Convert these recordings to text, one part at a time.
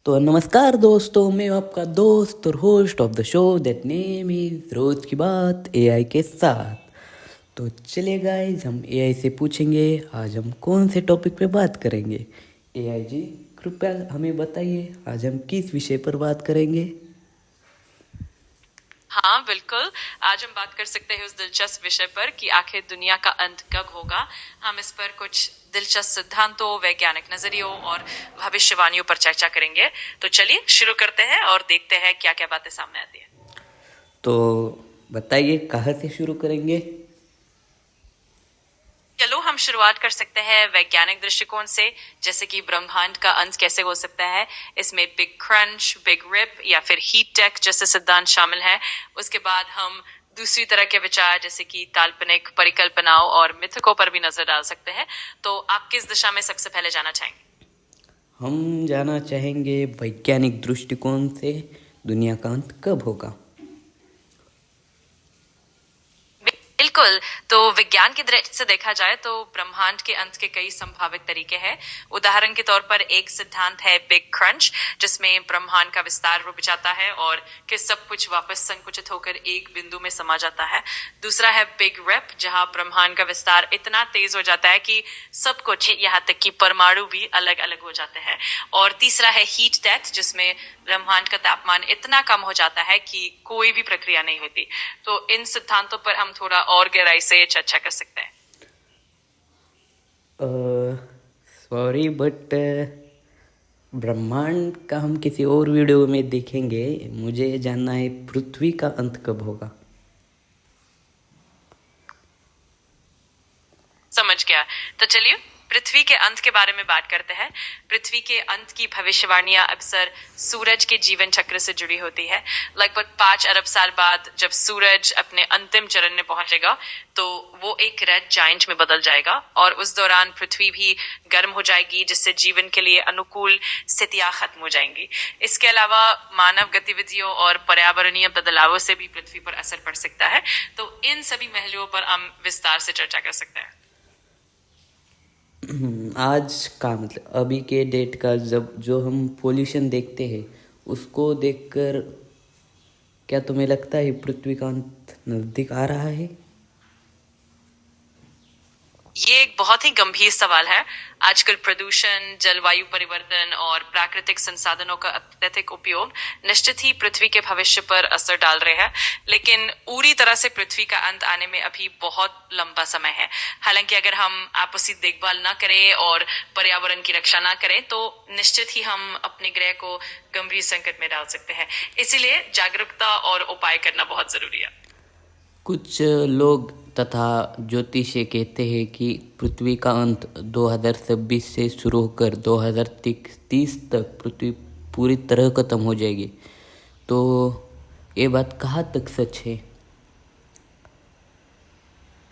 तो नमस्कार दोस्तों, मैं हूं आपका दोस्त और host of the show that name is रोज की बात एआई के साथ। तो चलिए गाइस, हम एआई से पूछेंगे आज हम कौन से टॉपिक पे बात करेंगे। एआई जी, कृपया हमें बताइए आज हम किस विषय पर बात करेंगे। हाँ बिल्कुल। आज हम बात कर सकते हैं उस दिलचस्प विषय पर कि आखिर दुनिया का अंत कब होगा। हम इस पर कुछ दिलचस्प सिद्धांतों, वैज्ञानिक नजरियों और भविष्यवाणियों पर चर्चा करेंगे। तो चलिए शुरू करते हैं और देखते हैं क्या क्या बातें सामने आती है। तो बताइए कहाँ से शुरू करेंगे। चलो हम शुरुआत कर सकते हैं वैज्ञानिक दृष्टिकोण से, जैसे कि ब्रह्मांड का अंत कैसे हो सकता है। इसमें बिग क्रंच, बिग रिप या फिर हीट टेक जैसे सिद्धांत शामिल हैं। उसके बाद हम दूसरी तरह के विचार जैसे कि काल्पनिक परिकल्पनाओं और मिथकों पर भी नजर डाल सकते हैं। तो आप किस दिशा में सबसे पहले जाना चाहेंगे? हम जाना चाहेंगे वैज्ञानिक दृष्टिकोण से दुनिया का अंत कब होगा। बिल्कुल। तो विज्ञान की दृष्टि से देखा जाए तो ब्रह्मांड के अंत के कई संभावित तरीके हैं। उदाहरण के तौर पर एक सिद्धांत है बिग क्रंच, जिसमें ब्रह्मांड का विस्तार रुक जाता है और फिर सब कुछ वापस संकुचित होकर एक बिंदु में समा जाता है। दूसरा है बिग रैप, जहां ब्रह्मांड का विस्तार इतना तेज हो जाता है कि सब कुछ यहाँ तक कि परमाणु भी अलग अलग हो जाते हैं। और तीसरा है हीट डेथ, जिसमें ब्रह्मांड का तापमान इतना कम हो जाता है कि कोई भी प्रक्रिया नहीं होती। तो इन सिद्धांतों पर हम थोड़ा और गहराई से चर्चा कर सकते हैं। सॉरी बट ब्रह्मांड का हम किसी और वीडियो में देखेंगे। मुझे जानना है पृथ्वी का अंत कब होगा। समझ गया। तो चलिए पृथ्वी के अंत के बारे में बात करते हैं। पृथ्वी के अंत की भविष्यवाणियां अक्सर सूरज के जीवन चक्र से जुड़ी होती है। लगभग 5 अरब साल बाद जब सूरज अपने अंतिम चरण में पहुंचेगा तो वो एक रेड जाइंट में बदल जाएगा और उस दौरान पृथ्वी भी गर्म हो जाएगी, जिससे जीवन के लिए अनुकूल स्थितियां खत्म हो जाएंगी। इसके अलावा मानव गतिविधियों और पर्यावरणीय बदलावों से भी पृथ्वी पर असर पड़ सकता है। तो इन सभी पहलुओं पर हम विस्तार से चर्चा कर सकते हैं। आज का मतलब अभी के डेट का जब जो हम पोल्यूशन देखते हैं उसको देखकर क्या तुम्हें लगता है पृथ्वी का अंत नजदीक आ रहा है। ये एक बहुत ही गंभीर सवाल है। आजकल प्रदूषण, जलवायु परिवर्तन और प्राकृतिक संसाधनों का अत्यधिक उपयोग निश्चित ही पृथ्वी के भविष्य पर असर डाल रहे हैं। लेकिन पूरी तरह से पृथ्वी का अंत आने में अभी बहुत लंबा समय है। हालांकि अगर हम आपसी देखभाल ना करें और पर्यावरण की रक्षा ना करें तो निश्चित ही हम अपने ग्रह को गंभीर संकट में डाल सकते हैं। इसीलिए जागरूकता और उपाय करना बहुत जरूरी है। कुछ लोग तथा ज्योतिषी कहते हैं कि पृथ्वी का अंत 2026 से शुरू होकर 2030 तक पृथ्वी पूरी तरह खत्म हो जाएगी। तो ये बात कहाँ तक सच है।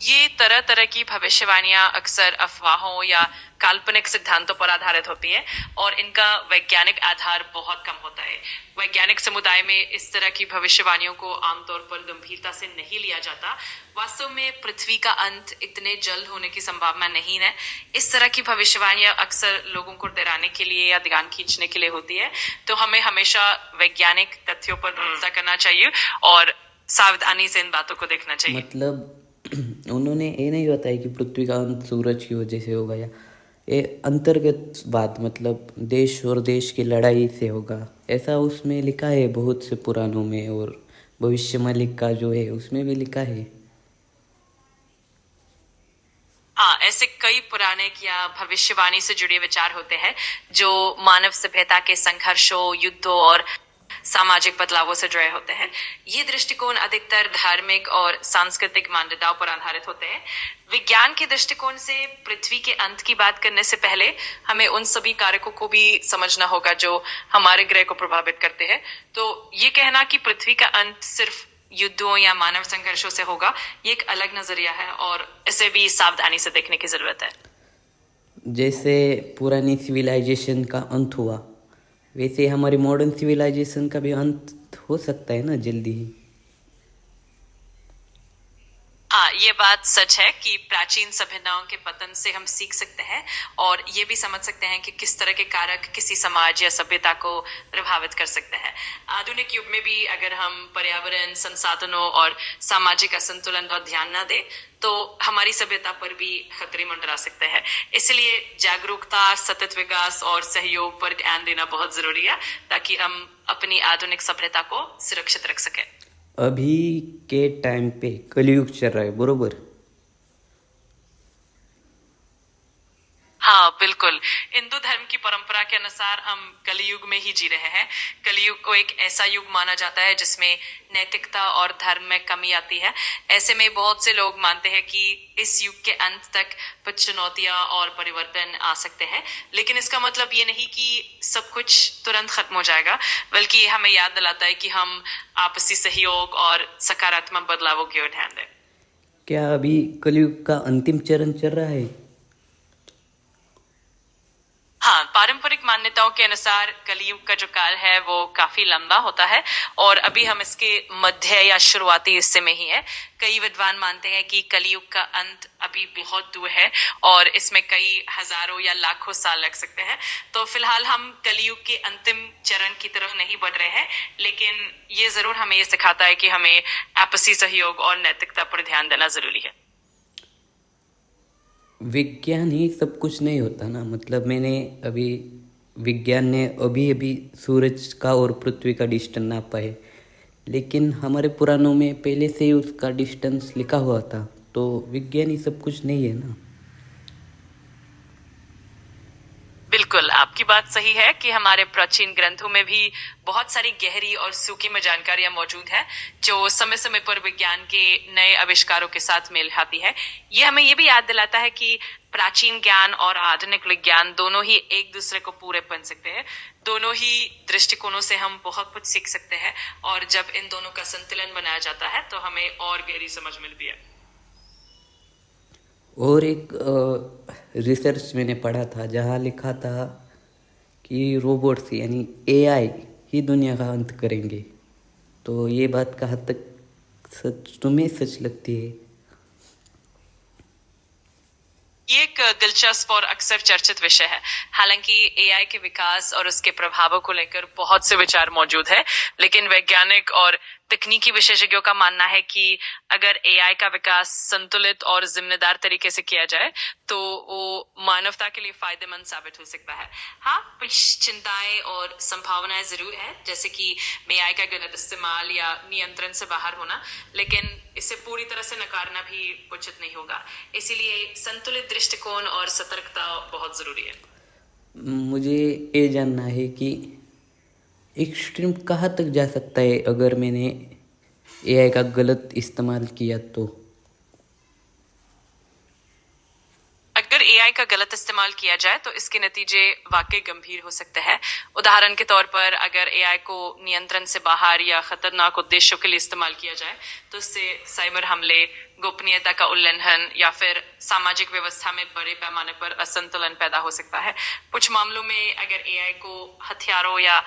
ये तरह तरह की भविष्यवाणियां अक्सर अफवाहों या काल्पनिक सिद्धांतों पर आधारित होती है और इनका वैज्ञानिक आधार बहुत कम होता है। वैज्ञानिक समुदाय में इस तरह की भविष्यवाणियों को आमतौर पर गंभीरता से नहीं लिया जाता। वास्तव में पृथ्वी का अंत इतने जल्द होने की संभावना नहीं है। इस तरह की भविष्यवाणियां अक्सर लोगों को डराने के लिए या ध्यान खींचने के लिए होती है। तो हमें हमेशा वैज्ञानिक तथ्यों पर भरोसा करना चाहिए और सावधानी से इन बातों को देखना चाहिए। मतलब उन्होंने ये नहीं बताया कि पृथ्वी का अंत सूरज की वजह से होगा या ये अंतर्गत बात, मतलब देश और देश की लड़ाई से होगा, ऐसा उसमें लिखा है बहुत से पुराणों में। और भविष्य में लिखा जो है उसमें भी लिखा है। हाँ, ऐसे कई पौराणिक या भविष्यवाणी से जुड़े विचार होते हैं जो मानव सभ्यता के संघर्षों, युद्धों और सामाजिक बदलावों से जुड़े होते हैं। ये दृष्टिकोण अधिकतर धार्मिक और सांस्कृतिक मान्यताओं पर आधारित होते हैं। विज्ञान के दृष्टिकोण से पृथ्वी के अंत की बात करने से पहले हमें उन सभी कारकों को भी समझना होगा जो हमारे ग्रह को प्रभावित करते हैं। तो ये कहना कि पृथ्वी का अंत सिर्फ युद्धों या मानव संघर्षों से होगा, ये एक अलग नजरिया है और इसे भी सावधानी से देखने की जरूरत है। जैसे पुरानी सिविलाइजेशन का अंत हुआ वैसे हमारी मॉडर्न सिविलाइजेशन का भी अंत हो सकता है ना जल्दी ही। हाँ, ये बात सच है कि प्राचीन सभ्यताओं के पतन से हम सीख सकते हैं और ये भी समझ सकते हैं कि किस तरह के कारक किसी समाज या सभ्यता को प्रभावित कर सकते हैं। आधुनिक युग में भी अगर हम पर्यावरण, संसाधनों और सामाजिक असंतुलन पर ध्यान न दें तो हमारी सभ्यता पर भी खतरे मंडरा सकते हैं। इसलिए जागरूकता, सतत विकास और सहयोग पर ध्यान देना बहुत जरूरी है ताकि हम अपनी आधुनिक सभ्यता को सुरक्षित रख सकें। अभी के टाइम पे कलयुग चल रहा है, बरोबर? हाँ बिल्कुल, हिंदू धर्म की परंपरा के अनुसार हम कलयुग में ही जी रहे हैं। कलयुग को एक ऐसा युग माना जाता है जिसमें नैतिकता और धर्म में कमी आती है। ऐसे में बहुत से लोग मानते हैं कि इस युग के अंत तक कुछ चुनौतियां और परिवर्तन आ सकते हैं, लेकिन इसका मतलब ये नहीं कि सब कुछ तुरंत खत्म हो जाएगा, बल्कि हमें याद दिलाता है कि हम आपसी सहयोग और सकारात्मक बदलावों की ओर ध्यान दें। क्या अभी कलयुग का अंतिम चरण चल रहा है? हाँ, पारंपरिक मान्यताओं के अनुसार कलयुग का जो काल है वो काफी लंबा होता है और अभी हम इसके मध्य या शुरुआती हिस्से में ही है। कई विद्वान मानते हैं कि कलयुग का अंत अभी बहुत दूर है और इसमें कई हजारों या लाखों साल लग सकते हैं। तो फिलहाल हम कलयुग के अंतिम चरण की तरफ नहीं बढ़ रहे हैं, लेकिन ये जरूर हमें ये सिखाता है कि हमें आपसी सहयोग और नैतिकता पर ध्यान देना जरूरी है। विज्ञान ही सब कुछ नहीं होता ना। मतलब विज्ञान ने अभी अभी सूरज का और पृथ्वी का डिस्टेंस नापा है, लेकिन हमारे पुराणों में पहले से ही उसका डिस्टेंस लिखा हुआ था। तो विज्ञान ही सब कुछ नहीं है ना। बिल्कुल, आपकी बात सही है कि हमारे प्राचीन ग्रंथों में भी बहुत सारी गहरी और सूक्ष्म जानकारियां मौजूद है जो समय समय पर विज्ञान के नए आविष्कारों के साथ मेल खाती है। ये हमें ये भी याद दिलाता है कि प्राचीन ज्ञान और आधुनिक विज्ञान दोनों ही एक दूसरे को पूरे बन सकते हैं। दोनों ही दृष्टिकोणों से हम बहुत कुछ सीख सकते हैं और जब इन दोनों का संतुलन बनाया जाता है तो हमें और गहरी समझ मिलती है। और एक रिसर्च मैंने पढ़ा था जहाँ लिखा था कि रोबोट्स यानी एआई ही दुनिया का अंत करेंगे। तो ये बात कहाँ तक तुम्हें सच लगती है? ये एक दिलचस्प और अक्सर चर्चित विषय है। हालांकि एआई के विकास और उसके प्रभावों को लेकर बहुत से विचार मौजूद है, लेकिन वैज्ञानिक और तकनीकी विशेषज्ञों का मानना है कि अगर एआई का विकास संतुलित और जिम्मेदार तरीके से किया जाए तो वो मानवता के लिए फायदेमंद साबित हो सकता है। हाँ, कुछ चिंताएं और संभावनाएं जरूर है, जैसे कि एआई का गलत इस्तेमाल या नियंत्रण से बाहर होना, लेकिन इसे पूरी तरह से नकारना भी उचित नहीं होगा। इसीलिए संतुलित दृष्टिकोण और सतर्कता बहुत जरूरी है। मुझे ये जानना है कि एक्सट्रीम कहाँ तक जा सकता है अगर मैंने एआई का गलत इस्तेमाल किया तो? अगर एआई का गलत इस्तेमाल किया जाए तो इसके नतीजे वाकई गंभीर हो सकते हैं। उदाहरण के तौर पर अगर एआई को नियंत्रण से बाहर या खतरनाक उद्देश्यों के लिए इस्तेमाल किया जाए तो इससे साइबर हमले, गोपनीयता का उल्लंघन या फिर सामाजिक व्यवस्था में बड़े पैमाने पर असंतुलन पैदा हो सकता है। कुछ मामलों में अगर एआई को हथियारों या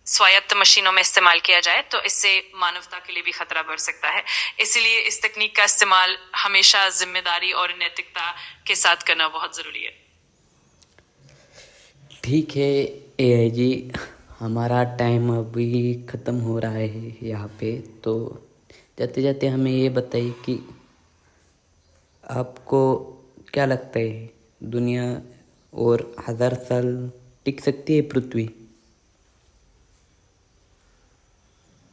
स्वायत्त मशीनों में इस्तेमाल किया जाए तो इससे मानवता के लिए भी खतरा बढ़ सकता है। इसलिए इस तकनीक का इस्तेमाल हमेशा जिम्मेदारी और नैतिकता के साथ करना बहुत जरूरी है। ठीक है एआई जी, हमारा टाइम अभी ख़त्म हो रहा है यहाँ पे। तो जाते जाते हमें ये बताइए कि आपको क्या लगता है, दुनिया और 1000 साल टिक सकती है पृथ्वी?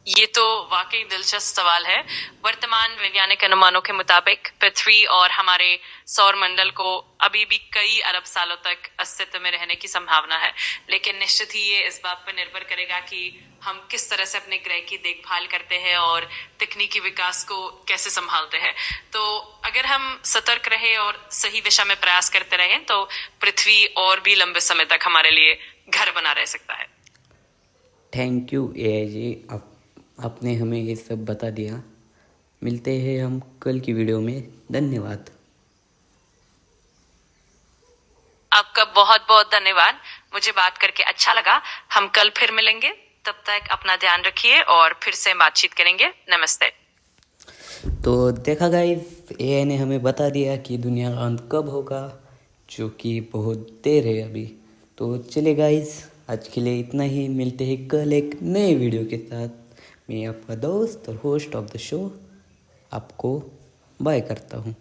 ये तो वाकई दिलचस्प सवाल है। वर्तमान वैज्ञानिक अनुमानों के मुताबिक पृथ्वी और हमारे सौर मंडल को अभी भी कई अरब सालों तक अस्तित्व में रहने की संभावना है, लेकिन निश्चित ही ये इस बात पर निर्भर करेगा कि हम किस तरह से अपने ग्रह की देखभाल करते हैं और तकनीकी विकास को कैसे संभालते हैं। तो अगर हम सतर्क रहे और सही दिशा में प्रयास करते रहें तो पृथ्वी और भी लंबे समय तक हमारे लिए घर बना रह सकता है। थैंक यू एआई जी, आपने हमें ये सब बता दिया। मिलते हैं हम कल की वीडियो में। धन्यवाद। आपका बहुत बहुत धन्यवाद। मुझे बात करके अच्छा लगा। हम कल फिर मिलेंगे। तब तक अपना ध्यान रखिए और फिर से बातचीत करेंगे। नमस्ते। तो देखा गाइस, एआई ने हमें बता दिया कि दुनिया का अंत कब होगा, जो कि बहुत देर है अभी। तो चलिए गाइस, आज के लिए इतना ही। मिलते हैं कल एक नए वीडियो के साथ। मैं आपका दोस्त और होस्ट ऑफ द शो आपको बाय करता हूँ।